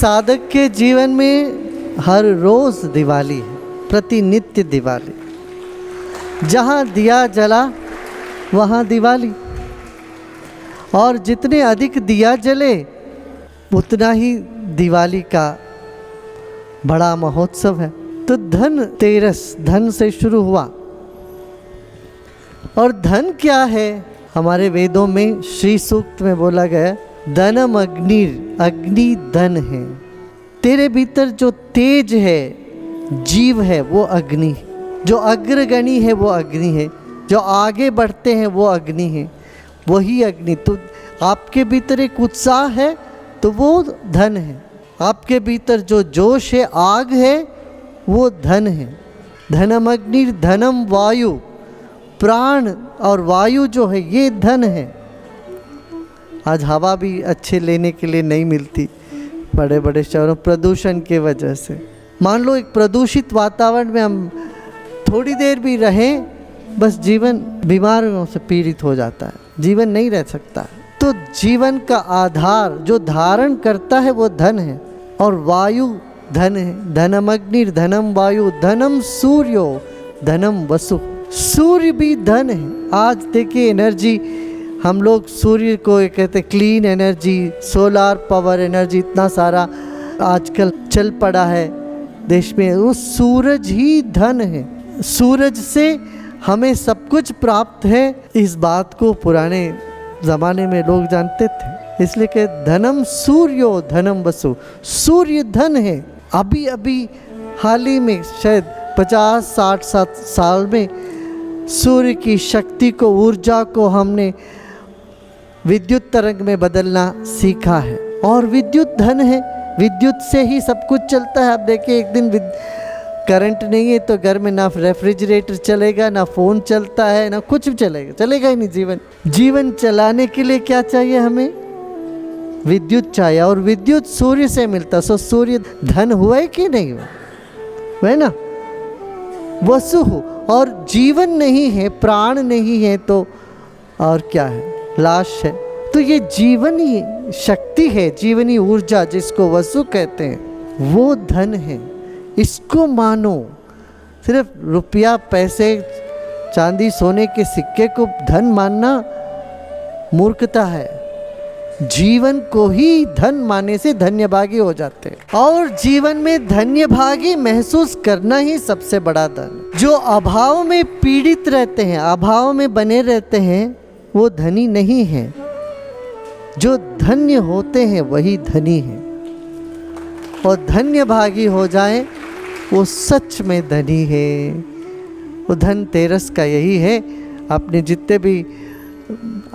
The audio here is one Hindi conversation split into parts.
साधक के जीवन में हर रोज दिवाली है, प्रतिनित्य दिवाली। जहाँ दिया जला वहाँ दिवाली, और जितने अधिक दिया जले उतना ही दिवाली का बड़ा महोत्सव है। तो धनतेरस धन से शुरू हुआ, और धन क्या है? हमारे वेदों में श्री सूक्त में बोला गया धनम अग्निर, अग्नि धन है। तेरे भीतर जो तेज है, जीव है, वो अग्नि, जो अग्रगणी है वो अग्नि है, जो आगे बढ़ते हैं वो अग्नि है, वही अग्नि। तो आपके भीतर एक उत्साह है तो वो धन है। आपके भीतर जो जोश है, आग है, वो धन है। धनम अग्नि धनम वायु, प्राण और वायु जो है ये धन है। आज हवा भी अच्छे लेने के लिए नहीं मिलती बड़े बड़े शहरों, प्रदूषण के वजह से। मान लो एक प्रदूषित वातावरण में हम थोड़ी देर भी रहें, बस जीवन बीमारियों से पीड़ित हो जाता है, जीवन नहीं रह सकता। तो जीवन का आधार जो धारण करता है वो धन है, और वायु धन है। धनम अग्नि धनम वायु धनम सूर्यो धनम वसु। सूर्य भी धन है। आज देखिए एनर्जी, हम लोग सूर्य को कहते हैं clean energy, solar power energy, इतना सारा आजकल चल पड़ा है देश में। वो सूरज ही धन है। सूरज से हमें सब कुछ प्राप्त है। इस बात को पुराने ज़माने में लोग जानते थे, इसलिए कि धनम सूर्यो धनम वसु। सूर्य धन है। अभी अभी हाल ही में शायद 50-60 साल में सूर्य की शक्ति को, ऊर्जा को हमने विद्युत तरंग में बदलना सीखा है, और विद्युत धन है। विद्युत से ही सब कुछ चलता है। अब देखिए एक दिन करंट नहीं है तो घर में ना रेफ्रिजरेटर चलेगा, ना फ़ोन चलता है, ना कुछ भी चलेगा ही नहीं। जीवन चलाने के लिए क्या चाहिए? हमें विद्युत चाहिए, और विद्युत सूर्य से मिलता। सो सूर्य धन हुआ है कि नहीं हुआ, है ना? वसु हो। और जीवन नहीं है, प्राण नहीं है तो और क्या है? लाश है। तो ये जीवनी शक्ति है, जीवनी ऊर्जा जिसको वसु कहते हैं, वो धन है। इसको मानो। सिर्फ रुपया, पैसे, चांदी, सोने के सिक्के को धन मानना मूर्खता है। जीवन को ही धन मानने से धन्यभागी हो जाते हैं, और जीवन में धन्यभागी महसूस करना ही सबसे बड़ा धन। जो अभाव में पीड़ित रहते हैं, अभाव में बने रहते हैं, वो धनी नहीं है। जो धन्य होते हैं वही धनी है, और धन्यभागी हो जाए वो सच में धनी है। वो धनतेरस का यही है। आपने जितने भी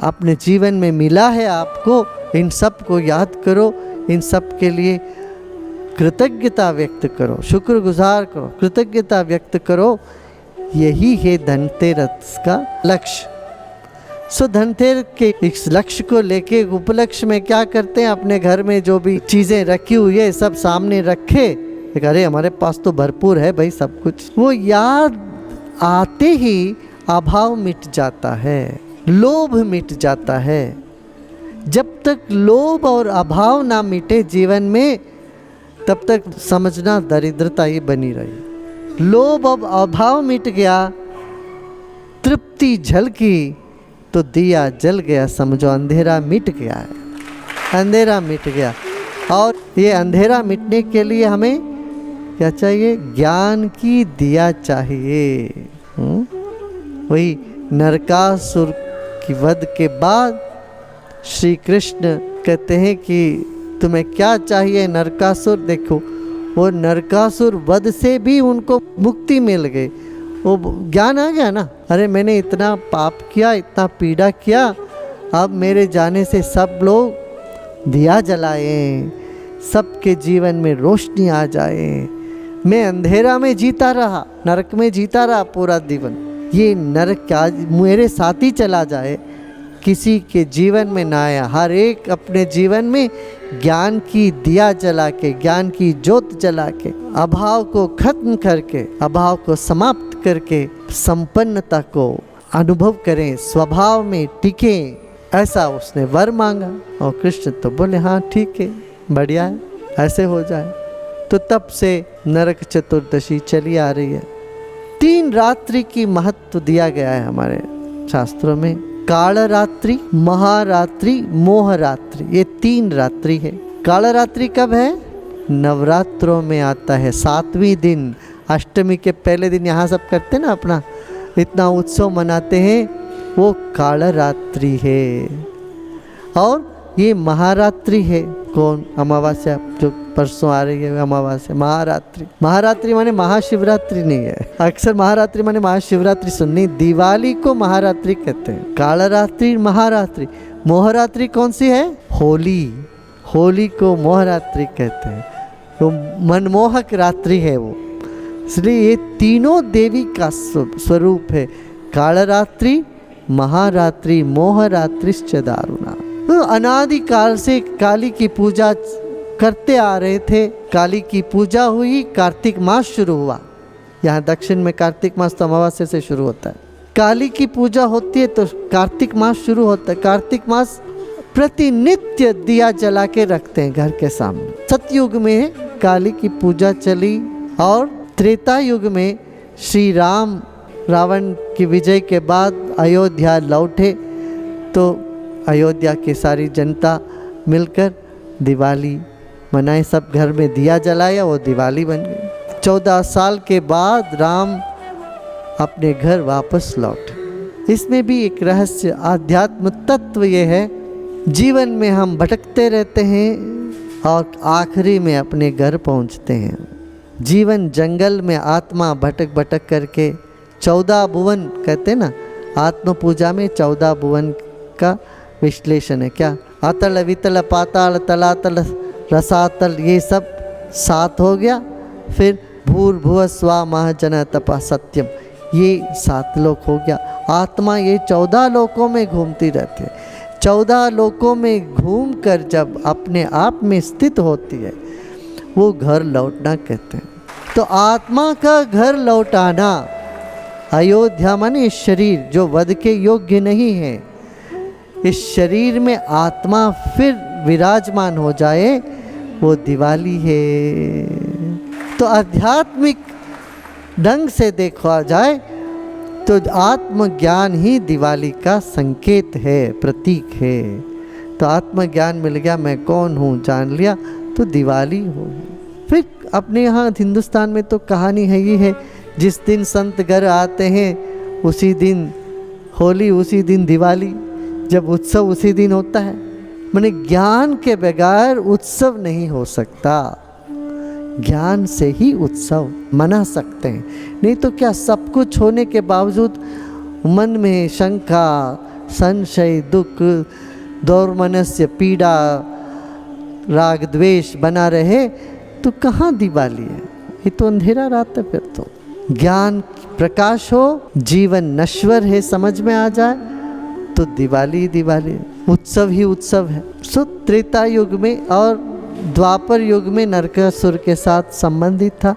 अपने जीवन में मिला है आपको, इन सब को याद करो, इन सब के लिए कृतज्ञता व्यक्त करो, शुक्रगुजार करो, कृतज्ञता व्यक्त करो। यही है धनतेरस का लक्ष्य। सो धनतेरस के इस लक्ष्य को लेके उपलक्ष्य में क्या करते हैं? अपने घर में जो भी चीज़ें रखी हुई है सब सामने रखे। अरे हमारे पास तो भरपूर है भाई सब कुछ। वो याद आते ही अभाव मिट जाता है, लोभ मिट जाता है। जब तक लोभ और अभाव ना मिटे जीवन में, तब तक समझना दरिद्रता ही बनी रही। लोभ और अभाव मिट गया, तृप्ति झलकी तो दिया जल गया, समझो अंधेरा मिट गया है। अंधेरा मिट गया। और ये अंधेरा मिटने के लिए हमें क्या चाहिए? ज्ञान की दिया चाहिए। वही नरकासुर की वध के बाद श्री कृष्ण कहते हैं कि तुम्हें क्या चाहिए नरकासुर? देखो वो नरकासुर वध से भी उनको मुक्ति मिल गई। वो ज्ञान आ गया ना, अरे मैंने इतना पाप किया, इतना पीड़ा किया, अब मेरे जाने से सब लोग दिया जलाएं, सबके जीवन में रोशनी आ जाए। मैं अंधेरा में जीता रहा, नरक में जीता रहा पूरा जीवन। ये नरक क्या मेरे साथ ही चला जाए, किसी के जीवन में ना आया। हर एक अपने जीवन में ज्ञान की दिया जला के, ज्ञान की ज्योत जला के, अभाव को खत्म करके, अभाव को समाप्त करके संपन्नता को अनुभव करें, स्वभाव में टिकें। ऐसा उसने वर मांगा, और कृष्ण तो बोले हाँ ठीक है, बढ़िया है। ऐसे हो जाए। तो तब से नरक चतुर्दशी चली आ रही है। 3 रात्रि की महत्व दिया गया है हमारे शास्त्रों में। कालरात्रि, महारात्रि, मोहरात्रि, ये 3 रात्रि है। कालरात्रि कब है? नवरात्रों में आता है, 7वें दिन, अष्टमी के पहले दिन। यहाँ सब करते ना अपना इतना उत्सव मनाते हैं, वो कालरात्रि है। और ये महारात्रि है। कौन? अमावस्या जो परसों आ रही है अमावस्या, महारात्रि। महारात्रि माने महाशिवरात्रि नहीं है। अक्सर महारात्रि माने महाशिवरात्रि सुननी, दिवाली को महारात्रि कहते हैं। कालरात्रि, महारात्रि। मोहरात्रि कौन सी है? होली। होली को मोहरात्रि कहते हैं। तो मनमोहक रात्रि है वो। इसलिए ये तीनों देवी का स्वरूप है। कालरात्रि, महारात्रि, मोहरात्रिश्च दारुणा। तो अनादिकाल से काली की पूजा करते आ रहे थे। काली की पूजा हुई, कार्तिक मास शुरू हुआ। यहाँ दक्षिण में कार्तिक मास तो अमावस्या से शुरू होता है। काली की पूजा होती है तो कार्तिक मास शुरू होता है। कार्तिक मास प्रतिनित्य दिया जला के रखते हैं घर के सामने। सतयुग में काली की पूजा चली और त्रेता युग में श्री राम रावण की विजय के बाद अयोध्या लौटे तो अयोध्या की सारी जनता मिलकर दिवाली मनाए। सब घर में दिया जलाया, वो दिवाली बन गई। 14 साल के बाद राम अपने घर वापस लौटे। इसमें भी एक रहस्य, आध्यात्म तत्व ये है, जीवन में हम भटकते रहते हैं और आखिरी में अपने घर पहुंचते हैं। जीवन जंगल में आत्मा भटक भटक करके 14 भुवन कहते हैं ना, आत्म पूजा में 14 भुवन का विश्लेषण है। क्या? अतल वितल पाताल तलातल रसातल, ये सब 7 हो गया। फिर भूर्भुव स्वा महाजन तपा सत्यम, ये 7 लोक हो गया। आत्मा ये 14 लोकों में घूमती रहती है। 14 लोकों में घूमकर जब अपने आप में स्थित होती है, वो घर लौटना कहते हैं। तो आत्मा का घर लौटाना, अयोध्या माने शरीर जो वध के योग्य नहीं है, इस शरीर में आत्मा फिर विराजमान हो जाए, वो दिवाली है। तो आध्यात्मिक ढंग से देखा जाए तो आत्मज्ञान ही दिवाली का संकेत है, प्रतीक है। तो आत्मज्ञान मिल गया, मैं कौन हूँ जान लिया, तो दिवाली हो। फिर अपने यहाँ हिंदुस्तान में तो कहानी है ही है, जिस दिन संत घर आते हैं उसी दिन होली, उसी दिन दिवाली, जब उत्सव उसी दिन होता है। माने ज्ञान के बगैर उत्सव नहीं हो सकता। ज्ञान से ही उत्सव मना सकते हैं, नहीं तो क्या सब कुछ होने के बावजूद मन में शंका, संशय, दुख, दौर्मनस्य, पीड़ा, राग द्वेष बना रहे तो कहाँ दिवाली है? ये तो अंधेरा रात है। फिर तो ज्ञान प्रकाश हो, जीवन नश्वर है समझ में आ जाए तो दिवाली दिवाली, उत्सव ही उत्सव है। सो त्रेता युग में और द्वापर युग में नरकासुर के साथ संबंधित था।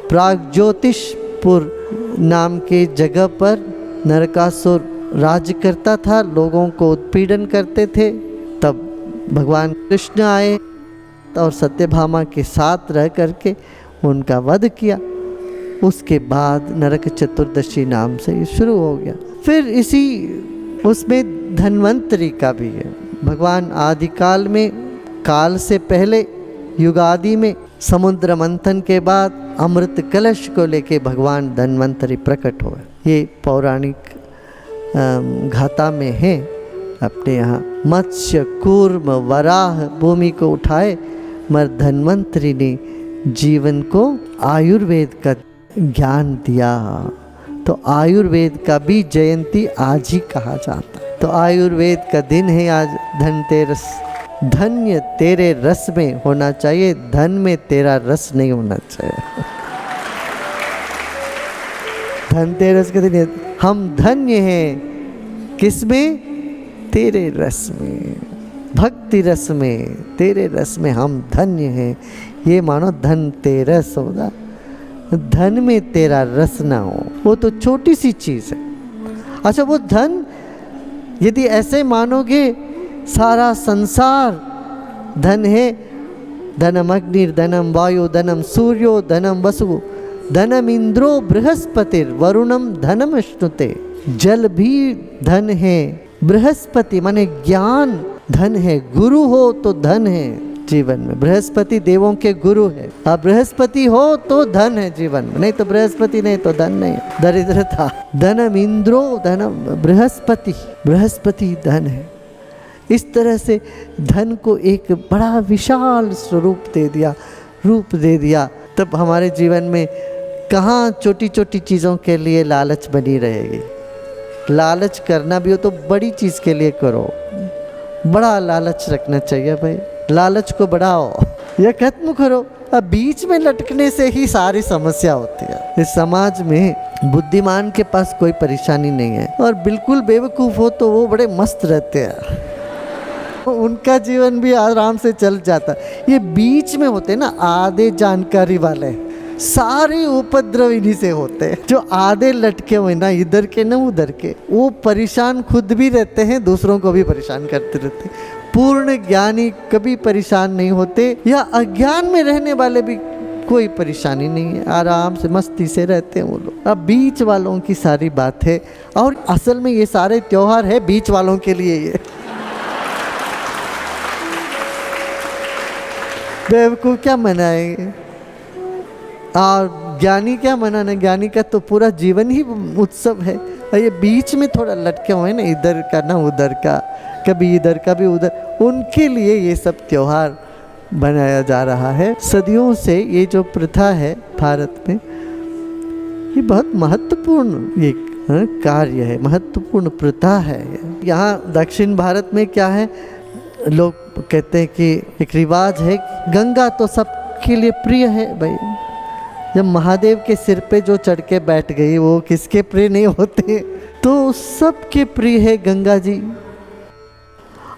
प्रागज्योतिषपुर नाम के जगह पर नरकासुर राज्य करता था, लोगों को उत्पीड़न करते थे। तब भगवान कृष्ण आए और सत्यभामा के साथ रह करके उनका वध किया। उसके बाद नरक चतुर्दशी नाम से ये शुरू हो गया। फिर इसी उसमें धन्वंतरी का भी है। भगवान आदिकाल में, काल से पहले युगादि में, समुद्र मंथन के बाद अमृत कलश को लेके भगवान धन्वंतरी प्रकट हुए। ये पौराणिक गाथा में है। अपने यहाँ मत्स्य, कूर्म, वराह भूमि को उठाए, मगर धन्वंतरी ने जीवन को आयुर्वेद का ज्ञान दिया। तो आयुर्वेद का भी जयंती आज ही कहा जाता है। तो आयुर्वेद का दिन है आज धनतेरस। धन्य तेरे रस में होना चाहिए, धन में तेरा रस नहीं होना चाहिए। धनतेरस के दिन हम धन्य हैं, किसमें? तेरे रस में, भक्ति रस में, तेरे रस में हम धन्य हैं। ये मानो धनतेरस होगा, धन में तेरा रस ना हो, वो तो छोटी सी चीज़ है। अच्छा, वो धन यदि ऐसे मानोगे सारा संसार धन है, धनम अग्निर्धनम वायु धनम सूर्यो धनम वसु धनम इंद्रो बृहस्पतिर वरुणम धनम श्नुते। जल भी धन है, बृहस्पति माने ज्ञान धन है, गुरु हो तो धन है जीवन में। बृहस्पति देवों के गुरु है, अब बृहस्पति हो तो धन है जीवन में, नहीं तो बृहस्पति नहीं तो धन नहीं, दरिद्रता। धनम इंद्रो धनम बृहस्पति, बृहस्पति धन है। इस तरह से धन को एक बड़ा विशाल स्वरूप दे दिया, रूप दे दिया। तब हमारे जीवन में कहाँ छोटी छोटी चीज़ों के लिए लालच बनी रहेगी। लालच करना भी हो तो बड़ी चीज़ के लिए करो, बड़ा लालच रखना चाहिए भाई, लालच को बढ़ाओ या खत्म करो। अब बीच में लटकने से ही सारी समस्या होती है। इस समाज में बुद्धिमान के पास कोई परेशानी नहीं है और बिल्कुल बेवकूफ़ हो तो वो बड़े मस्त रहते हैं, उनका जीवन भी आराम से चल जाता। ये बीच में होते ना आधे जानकारी वाले, सारे उपद्रव इन्हीं से होते हैं। जो आधे लटके हुए ना इधर के ना उधर के, वो परेशान खुद भी रहते हैं, दूसरों को भी परेशान करते रहते हैं। पूर्ण ज्ञानी कभी परेशान नहीं होते, या अज्ञान में रहने वाले भी कोई परेशानी नहीं है, आराम से मस्ती से रहते हैं वो लोग। अब बीच वालों की सारी बात है, और असल में ये सारे त्योहार है बीच वालों के लिए। ये बेवकूफ़ क्या मनाएंगे और ज्ञानी क्या मनाना। ज्ञानी का तो पूरा जीवन ही उत्सव है, और ये बीच में थोड़ा लटके हुए ना, इधर का ना उधर का, कभी इधर कभी उधर, उनके लिए ये सब त्योहार बनाया जा रहा है। सदियों से ये जो प्रथा है भारत में, ये बहुत महत्वपूर्ण ये कार्य है, महत्वपूर्ण प्रथा है। यहाँ दक्षिण भारत में क्या है, लोग कहते हैं कि एक रिवाज है, गंगा तो सबके लिए प्रिय है भाई। जब महादेव के सिर पे जो चढ़ के बैठ गई, वो किसके प्रिय नहीं होते, तो सबके प्रिय है गंगा जी।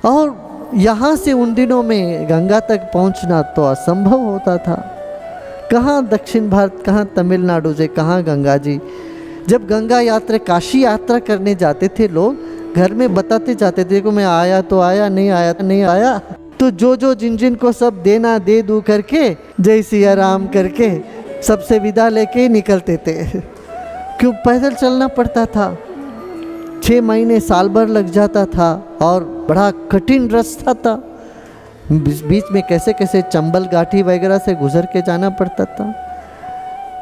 और यहाँ से उन दिनों में गंगा तक पहुँचना तो असंभव होता था। कहाँ दक्षिण भारत, कहाँ तमिलनाडु से, कहाँ गंगा जी। जब गंगा यात्रा, काशी यात्रा करने जाते थे लोग, घर में बताते जाते थे, देखो मैं आया तो आया, नहीं आया तो नहीं आया। तो जो जिन को सब देना दे दूँ करके, जय सिया राम करके सबसे विदा लेके निकलते थे। क्यों पैदल चलना पड़ता था, 6 महीने साल भर लग जाता था, और बड़ा कठिन रास्ता था। बीच में कैसे कैसे चंबल घाटी वगैरह से गुजर के जाना पड़ता था।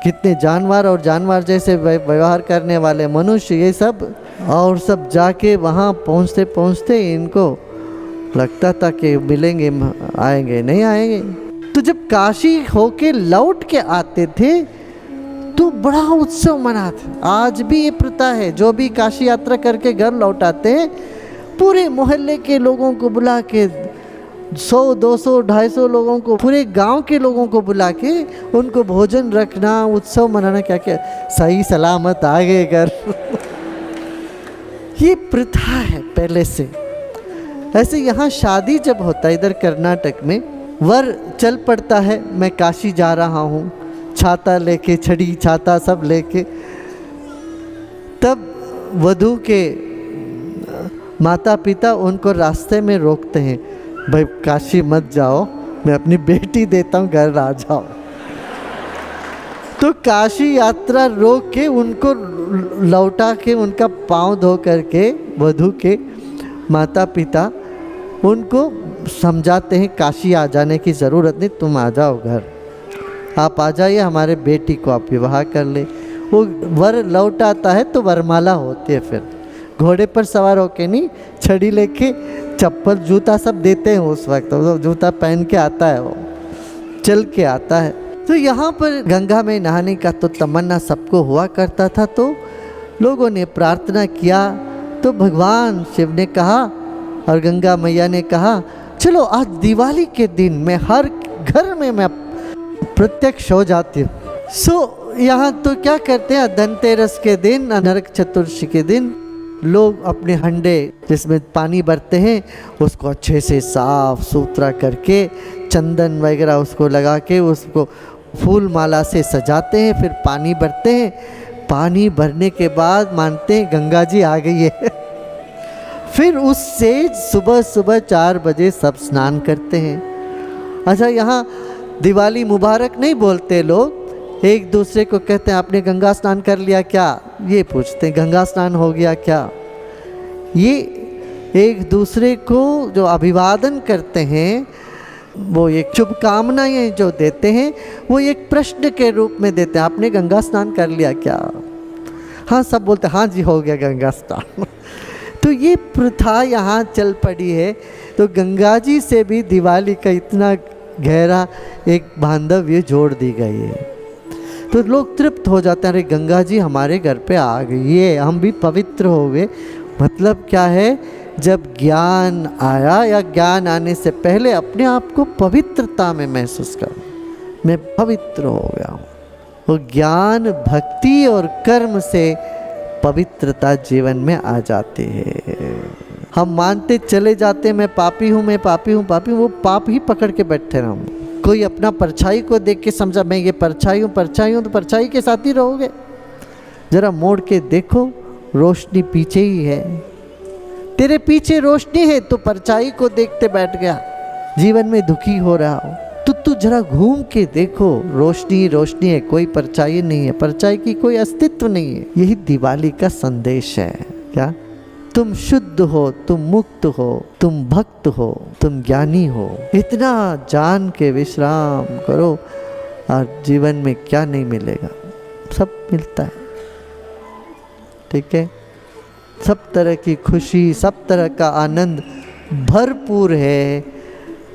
कितने जानवर और जानवर जैसे व्यवहार करने वाले मनुष्य, ये सब, और सब जाके वहाँ पहुँचते पहुँचते इनको लगता था कि मिलेंगे, आएंगे नहीं आएंगे। तो जब काशी होके लौट के आते थे तो बड़ा उत्सव मनाते। आज भी ये प्रथा है, जो भी काशी यात्रा करके घर लौट आते हैं, पूरे मोहल्ले के लोगों को बुला के, 100, 200, 250 लोगों को, पूरे गांव के लोगों को बुला के उनको भोजन रखना, उत्सव मनाना, क्या क्या, सही सलामत आ गए घर। ये प्रथा है पहले से। ऐसे यहाँ शादी जब होता है इधर कर्नाटक में, वर चल पड़ता है, मैं काशी जा रहा हूँ, छाता लेके, छड़ी छाता सब लेके। तब वधू के माता पिता उनको रास्ते में रोकते हैं, भाई काशी मत जाओ, मैं अपनी बेटी देता हूँ, घर आ जाओ। तो काशी यात्रा रोक के उनको लौटा के, उनका पाँव धो करके वधू के माता पिता उनको समझाते हैं, काशी आ जाने की ज़रूरत नहीं, तुम आ जाओ घर, आप आ जाइए, हमारे बेटी को आप विवाह कर ले। वो वर लौट आता है तो वरमाला होती है, फिर घोड़े पर सवार होके नहीं, छड़ी लेके, चप्पल जूता सब देते हैं उस वक्त, वो जूता पहन के आता है, वो चल के आता है। तो यहाँ पर गंगा में नहाने का तो तमन्ना सबको हुआ करता था। तो लोगों ने प्रार्थना किया, तो भगवान शिव ने कहा और गंगा मैया ने कहा, चलो आज दिवाली के दिन मैं हर घर में मैं प्रत्यक्ष हो जाती हूँ। यहाँ तो क्या करते हैं, धनतेरस के दिन, नरक चतुर्दशी के दिन, लोग अपने हंडे जिसमें पानी भरते हैं उसको अच्छे से साफ सुथरा करके, चंदन वगैरह उसको लगा के, उसको फूल माला से सजाते हैं, फिर पानी भरते हैं। पानी भरने के बाद मानते हैं गंगा जी आ गई है। फिर उससे सुबह सुबह 4 बजे सब स्नान करते हैं अच्छा, यहाँ दिवाली मुबारक नहीं बोलते लोग, एक दूसरे को कहते हैं आपने गंगा स्नान कर लिया क्या, ये पूछते हैं गंगा स्नान हो गया क्या। ये एक दूसरे को जो अभिवादन करते हैं, वो एक शुभकामनाएं जो देते हैं, वो एक प्रश्न के रूप में देते हैं, आपने गंगा स्नान कर लिया क्या। हाँ, सब बोलते हाँ जी हो गया गंगा स्नान। तो ये प्रथा यहाँ चल पड़ी है। तो गंगा जी से भी दिवाली का इतना गहरा एक बांधव्य जोड़ दी गई है। तो लोग तृप्त हो जाते हैं, अरे गंगा जी हमारे घर पे आ गई, ये हम भी पवित्र हो गए। मतलब क्या है, जब ज्ञान आया या ज्ञान आने से पहले अपने आप को पवित्रता में महसूस कर, मैं पवित्र हो गया हूँ। वो ज्ञान, भक्ति और कर्म से पवित्रता जीवन में आ जाती है। हम मानते चले जाते मैं पापी हूँ, मैं पापी हूँ, पापी हूँ, वो पाप ही पकड़ के बैठे रहूँ। कोई अपना परछाई को देख के समझा मैं ये परछाई हूँ, परछाई हूँ, तो परछाई के साथ ही रहोगे। जरा मोड़ के देखो, रोशनी पीछे ही है, तेरे पीछे रोशनी है, तो परछाई को देखते बैठ गया, जीवन में दुखी हो रहा हो। तो तू जरा घूम के देखो, रोशनी रोशनी है, कोई परछाई नहीं है, परछाई की कोई अस्तित्व नहीं है। यही दिवाली का संदेश है। क्या तुम शुद्ध हो, तुम मुक्त हो, तुम भक्त हो, तुम ज्ञानी हो, इतना जान के विश्राम करो और जीवन में क्या नहीं मिलेगा, सब मिलता है। ठीक है, सब तरह की खुशी, सब तरह का आनंद भरपूर है।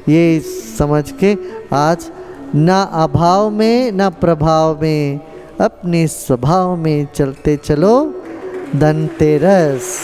ये समझ के आज ना अभाव में ना प्रभाव में अपने स्वभाव में चलते चलो। धनतेरस।